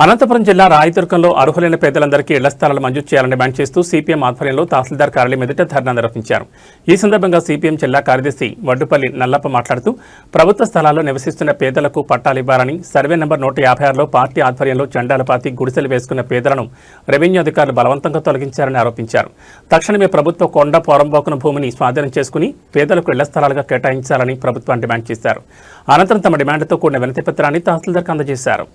అనంతపురం జిల్లా రాయదుర్గంలో అర్హులైన పేదలందరికీ ఇళ్ల స్థలాలు మంజూరు చేయాలని డిమాండ్ చేస్తూ సిపిఎం ఆధ్వర్యంలో తహసీల్దార్ కార్యాలయం ఎదుట ధర్నా నిర్వహించారు. ఈ సందర్భంగా సిపిఎం జిల్లా కార్యదర్శి వడ్డుపల్లి నల్లప్ప మాట్లాడుతూ ప్రభుత్వ స్థలాల్లో నివసిస్తున్న పేదలకు పట్టాలు ఇవ్వాలని, సర్వే నెంబర్ 156లో పార్టీ ఆధ్వర్యంలో జెండాల పాతి గుడిసెలు వేసుకున్న పేదలను రెవెన్యూ అధికారులు బలవంతంగా తొలగించారని ఆరోపించారు. తక్షణమే ప్రభుత్వ కొండ పోరంబోకున భూమిని స్వాధీనం చేసుకుని పేదలకు ఇళ్ల స్థలాలుగా కేటాయించాలని ప్రభుత్వాన్ని డిమాండ్ చేశారు. అనంతరం తమ డిమాండ్తో కూడిన వినతి పత్రాన్ని తహసీల్దార్కు అందజేశారు.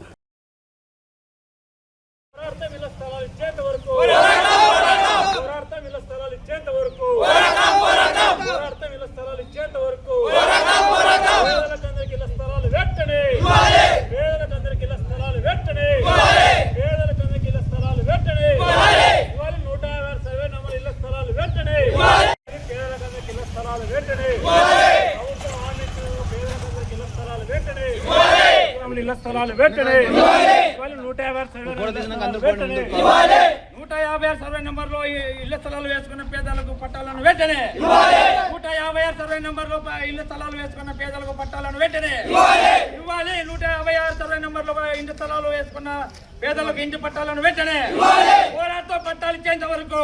ఇళ్ల స్థలాలు వెంటనే 156 సర్వే నెంబర్లో ఇళ్ల స్థలాలు వేసుకున్న పేదలకు పట్టాలను వెంటనే 156 సర్వే నెంబర్లో ఇళ్ల స్థలాలు వేసుకున్న పేదలకు పట్టాలను వెంటనే ఇవ్వాలి. 156 సర్వే నెంబర్లో ఇంటి స్థలాలు వేసుకున్న పేదలకు ఇంటి పట్టాలను వెంటనే పోరాటం పట్టాలు ఇచ్చేంత వరకు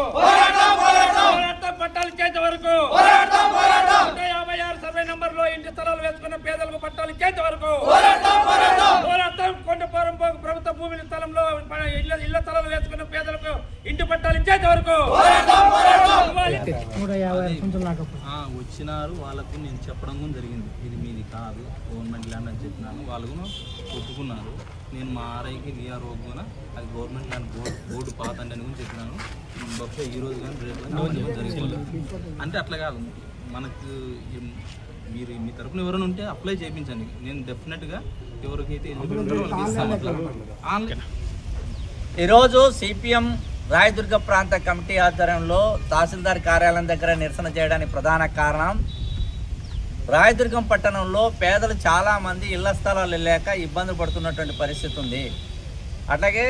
156 సర్వే నెంబర్లో ఇంటి స్థలాలు వేసుకున్న పేదలకు పట్టాలు ఇచ్చేంత వరకు పోరాటం. కొండపురం ప్రభుత్వ భూమి స్థలంలో ఇళ్ల స్థలాలు వేసుకున్న పేదలకు ఇంటి పట్టాలు ఇచ్చేంత వరకు వచ్చినారు. వాళ్ళకు నేను చెప్పడం జరిగింది, ఇది మీది కాదు, గవర్నమెంట్ ల్యాండ్ అని చెప్పినాను. వాళ్ళు ఒప్పుకున్నారు. నేను మా ఆర్ఐకి విఆర్ఓ కూడా అది గవర్నమెంట్ ల్యాండ్ బోర్డు పాత అని కూడా చెప్పినాను. బహుశా ఈ రోజు కానీ రేపు కానీ జరిగిపోలేదు. అంటే అట్లా కాదు, మనకు మీరు మీ తరఫున ఎవరైనా ఉంటే అప్లై చేయించండి. నేను డెఫినెట్గా ఎవరికైతే ఎలిజిబుల్ ఉంటారో వాళ్ళకి ఇస్తాను. ఈరోజు సిపిఎం రాయదుర్గ ప్రాంత కమిటీ ఆధ్వర్యంలో తహసీల్దార్ కార్యాలయం దగ్గర నిరసన చేయడానికి ప్రధాన కారణం, రాయదుర్గం పట్టణంలో పేదలు చాలామంది ఇళ్ల స్థలాలు లేక ఇబ్బంది పడుతున్నటువంటి పరిస్థితి ఉంది. అట్లాగే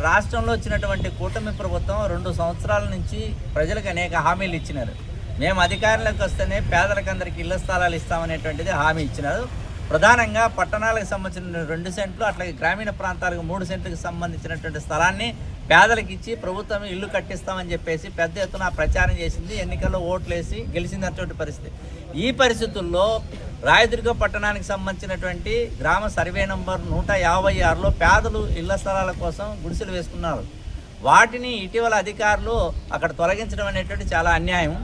రాష్ట్రంలో వచ్చినటువంటి కూటమి ప్రభుత్వం 2 సంవత్సరాల నుంచి ప్రజలకు అనేక హామీలు ఇచ్చినారు. మేము అధికారంలోకి వస్తేనే పేదలకందరికీ ఇళ్ల స్థలాలు ఇస్తామనేటువంటిది హామీ ఇచ్చినారు. ప్రధానంగా పట్టణాలకు సంబంధించిన 2 సెంట్లు, అట్లాగే గ్రామీణ ప్రాంతాలకు 3 సెంట్లకు సంబంధించినటువంటి స్థలాన్ని పేదలకు ఇచ్చి ప్రభుత్వం ఇల్లు కట్టిస్తామని చెప్పేసి పెద్ద ఎత్తున ప్రచారం చేసింది. ఎన్నికల్లో ఓట్లేసి గెలిచినటువంటి పరిస్థితి. ఈ పరిస్థితుల్లో రాయదుర్గ పట్టణానికి సంబంధించినటువంటి గ్రామ సర్వే నంబర్ 156లో పేదలు ఇళ్ల స్థలాల కోసం గుడిసెలు వేసుకున్నారు. వాటిని ఇటీవల అధికారులు అక్కడ తొలగించడం అనేటువంటి చాలా అన్యాయం.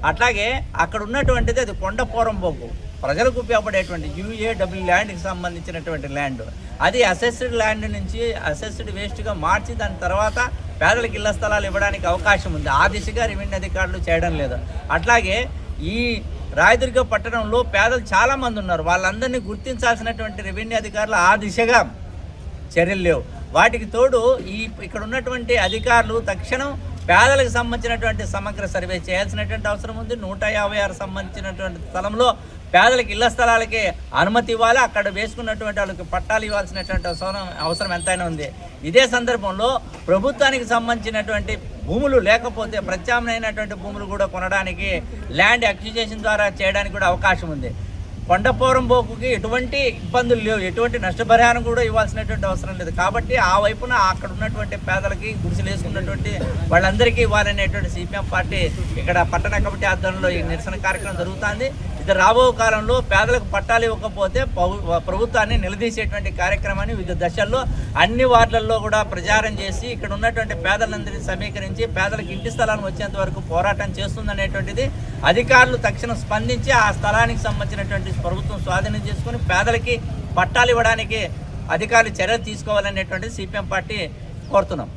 అట్లాగే అక్కడ ఉన్నటువంటిది అది కొండ పోరంబోకు, ప్రజలకు ఉపయోగపడేటువంటి UAW ల్యాండ్కి సంబంధించినటువంటి ల్యాండ్. అది అసెస్డ్ ల్యాండ్ నుంచి అసెస్డ్ వేస్ట్గా మార్చి దాని తర్వాత పేదలకు ఇళ్ల స్థలాలు ఇవ్వడానికి అవకాశం ఉంది. ఆ దిశగా రెవెన్యూ అధికారులు చేయడం లేదు. అట్లాగే ఈ రాయదుర్గ పట్టణంలో పేదలు చాలామంది ఉన్నారు. వాళ్ళందరినీ గుర్తించాల్సినటువంటి రెవెన్యూ అధికారులు ఆ దిశగా చర్యలు లేవు. వాటికి తోడు ఇక్కడ ఉన్నటువంటి అధికారులు తక్షణం పేదలకు సంబంధించినటువంటి సమగ్ర సర్వే చేయాల్సినటువంటి అవసరం ఉంది. 156 సంబంధించినటువంటి స్థలంలో పేదలకు ఇళ్ల స్థలాలకి అనుమతి ఇవ్వాలి. అక్కడ వేసుకున్నటువంటి వాళ్ళకి పట్టాలు ఇవ్వాల్సినటువంటి అవసరం ఎంతైనా ఉంది. ఇదే సందర్భంలో ప్రభుత్వానికి సంబంధించినటువంటి భూములు లేకపోతే ప్రత్యామ్నాయమైనటువంటి భూములు కూడా కొనడానికి ల్యాండ్ అక్విజిషన్ ద్వారా చేయడానికి కూడా అవకాశం ఉంది. కొండపోరంబోకుకి ఎటువంటి ఇబ్బందులు లేవు, ఎటువంటి నష్టపరిహారం కూడా ఇవ్వాల్సినటువంటి అవసరం లేదు. కాబట్టి ఆ వైపున అక్కడ ఉన్నటువంటి పేదలకి గుడిసెలు వేసుకున్నటువంటి వాళ్ళందరికీ ఇవ్వాలనేటువంటి సిపిఎం పార్టీ ఇక్కడ పట్టణ కమిటీ ఆధ్వర్యంలో ఈ నిరసన కార్యక్రమం జరుగుతుంది. ఇది రాబో కాలంలో పేదలకు పట్టాలు ఇవ్వకపోతే ప్రభుత్వాన్ని నిలదీసేటువంటి కార్యక్రమాన్ని వివిధ దశల్లో అన్ని వార్డులలో కూడా ప్రచారం చేసి ఇక్కడ ఉన్నటువంటి పేదలందరినీ సమీకరించి పేదలకు ఇంటి స్థలాన్ని వచ్చేంత వరకు పోరాటం చేస్తుందనేటువంటిది అధికారులు తక్షణం స్పందించి ఆ స్థలానికి సంబంధించినటువంటి ప్రభుత్వం స్వాధీనం చేసుకుని పేదలకి పట్టాలు ఇవ్వడానికి అధికారులు చర్యలు తీసుకోవాలనేటువంటిది సిపిఎం పార్టీ కోరుతున్నాం.